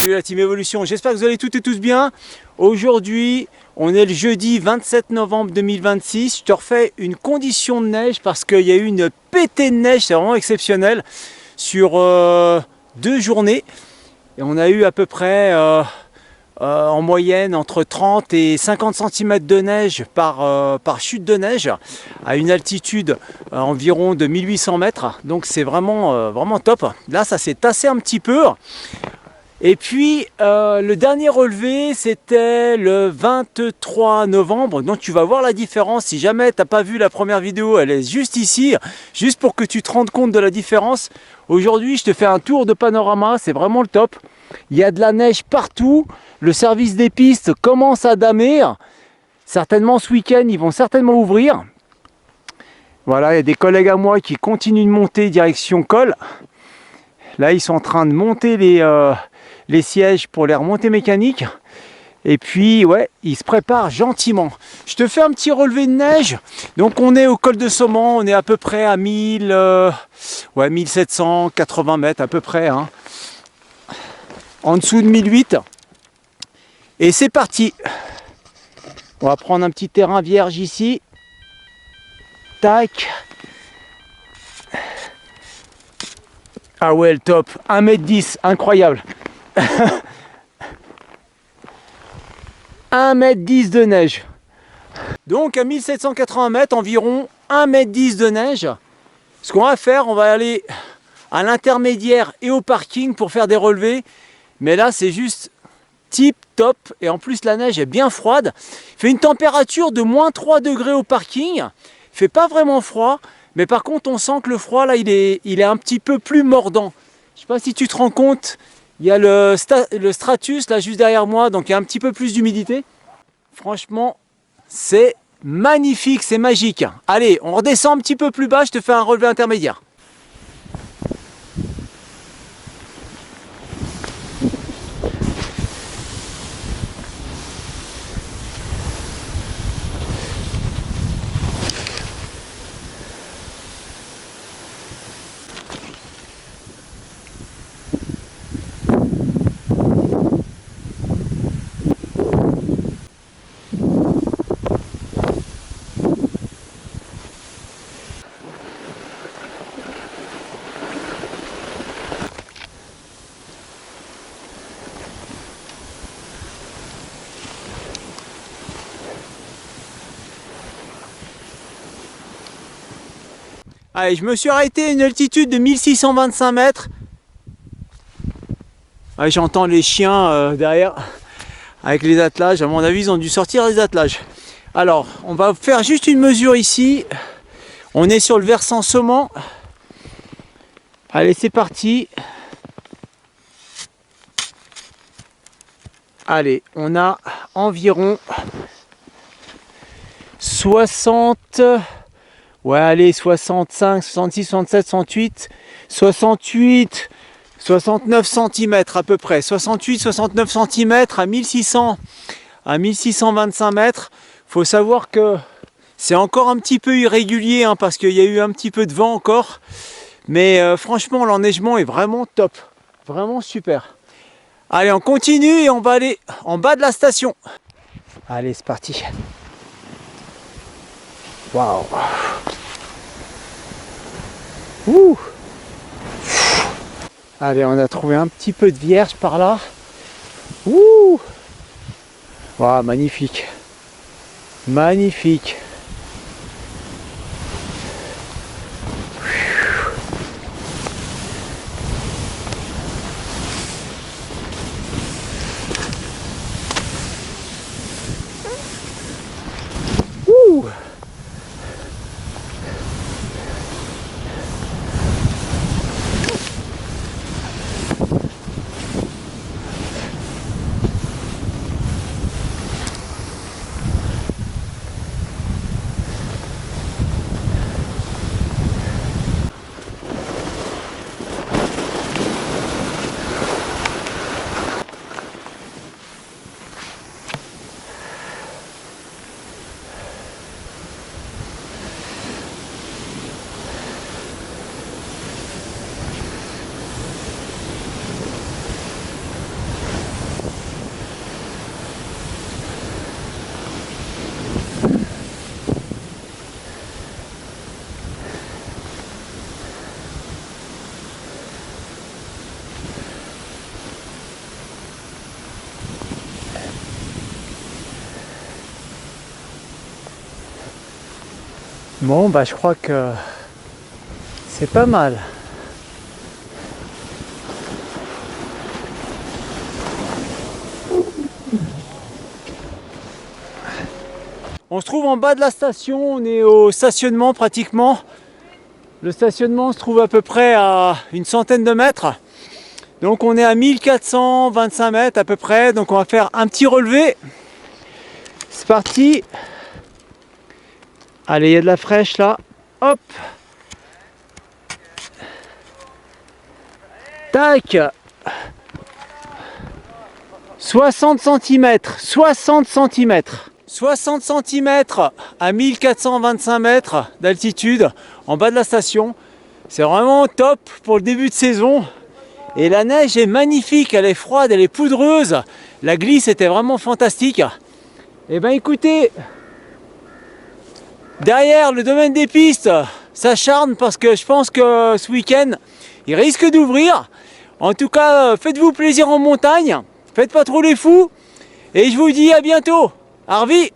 Salut la Team Evolution, j'espère que vous allez toutes et tous bien. Aujourd'hui, on est le jeudi 27 novembre 2026. Je te refais une condition de neige parce qu'il y a eu une pétée de neige, c'est vraiment exceptionnel, sur 2 journées. Et on a eu à peu près en moyenne entre 30 et 50 cm de neige par chute de neige à une altitude environ de 1800 mètres. Donc c'est vraiment top. Là, ça s'est tassé un petit peu. Et puis le dernier relevé c'était le 23 novembre, donc tu vas voir la différence. Si jamais tu n'as pas vu la première vidéo, elle est juste ici, juste pour que tu te rendes compte de la différence. Aujourd'hui je te fais un tour de panorama, c'est vraiment le top. Il y a de la neige partout, le service des pistes commence à damer. Certainement ce week-end ils vont certainement ouvrir. Voilà, il y a des collègues à moi qui continuent de monter direction col. Là ils sont en train de monter les sièges pour les remontées mécaniques. Et puis ouais, ils se préparent gentiment. Je te fais un petit relevé de neige. Donc on est au col de Saumon, on est à peu près à 1780 mètres à peu près, hein. En dessous de 1008. Et c'est parti. On va prendre un petit terrain vierge ici. Tac. Ah ouais, le top. 1m10, incroyable. 1m10 de neige. Donc à 1780 mètres, environ 1m10 de neige. Ce qu'on va faire, on va aller à l'intermédiaire et au parking pour faire des relevés. Mais là, c'est juste tip top. Et en plus, la neige est bien froide. Il fait une température de moins 3 degrés au parking. Il fait pas vraiment froid. Mais par contre, on sent que le froid, là, il est un petit peu plus mordant. Je sais pas si tu te rends compte. Il y a le stratus là juste derrière moi, donc il y a un petit peu plus d'humidité. Franchement, c'est magnifique, c'est magique. Allez, on redescend un petit peu plus bas, je te fais un relevé intermédiaire. Allez, je me suis arrêté à une altitude de 1625 mètres. Ouais, j'entends les chiens derrière avec les attelages. À mon avis, ils ont dû sortir les attelages. Alors, on va faire juste une mesure ici. On est sur le versant Saumon. Allez, c'est parti. Allez, on a environ 60... Ouais, allez, 65, 66, 67, 68, 68, 69 cm à peu près. 68, 69 cm à 1625 mètres. Faut savoir que c'est encore un petit peu irrégulier, hein, parce qu'il y a eu un petit peu de vent encore. Mais franchement, l'enneigement est vraiment top. Vraiment super. Allez, on continue et on va aller en bas de la station. Allez, c'est parti. Waouh. Ouh. Allez, on a trouvé un petit peu de vierge par là. Ouh. Waouh, magnifique. Magnifique. Ouh. Bon, bah je crois que c'est pas mal. On se trouve en bas de la station, on est au stationnement pratiquement. Le stationnement se trouve à peu près à une centaine de mètres. Donc on est à 1425 mètres à peu près. Donc on va faire un petit relevé. C'est parti. Allez, il y a de la fraîche là. Hop. Tac. 60 cm. 60 cm. 60 cm à 1425 mètres d'altitude en bas de la station. C'est vraiment top pour le début de saison. Et la neige est magnifique, elle est froide, elle est poudreuse. La glisse était vraiment fantastique. Et ben écoutez, derrière le domaine des pistes s'acharne parce que je pense que ce week-end, il risque d'ouvrir. En tout cas, faites-vous plaisir en montagne. Faites pas trop les fous. Et je vous dis à bientôt. Harvey!